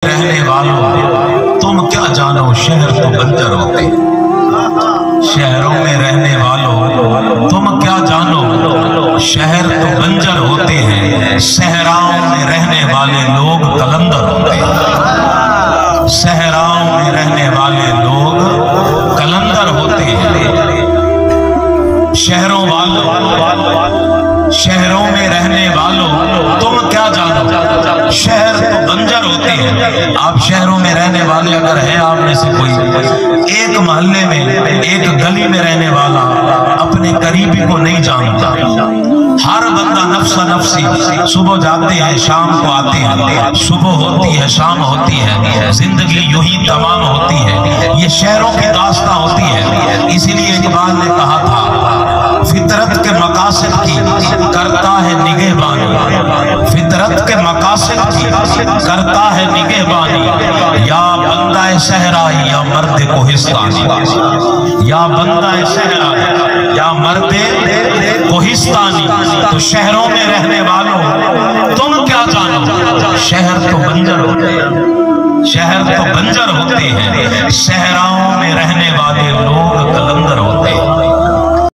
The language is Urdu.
رہنے والوں تم کیا جانو شہر تو بنجر ہوتے ہیں۔ شہروں میں رہنے والوں تم کیا جانو شہر تو بنجر ہوتے ہیں۔ صحراؤں میں رہنے والے لوگ قلندر ہوتے ہیں۔ صحراؤں میں رہنے والے لوگ قلندر ہوتے ہیں۔ شہروں میں رہنے والوں تم کیا جانو شہر تو بنجر ہوتے ہیں۔ آپ شہروں میں رہنے والے اگر ہیں آپ میں سے کوئی ایک محلے میں ایک گلی میں رہنے والا اپنے قریبی کو نہیں جانتا، ہر بندہ نفس نفسی، صبح جاتے ہیں شام کو آتے ہیں، صبح ہوتی ہے شام ہوتی ہے، زندگی یوں ہی تمام ہوتی ہے۔ یہ شہروں کی داستاں ہوتی ہے۔ اسی لیے اقبال نے کہا تھا فطرت کے مقاصد کی کرتا ہے نگہبانی، فطرت کے مقاصد کی کرتا ہے نگہبانی، یا بندہ صحرائی یا مرد کوہستانی، یا بندہ صحرائی یا مرد کوہستانی۔ تو شہروں میں رہنے والوں تم کیا جانو شہر تو بنجر ہوتے ہیں، شہر تو بنجر ہوتے ہیں۔ صحراؤں میں رہنے والے لوگ قلندر ہوتے ہیں۔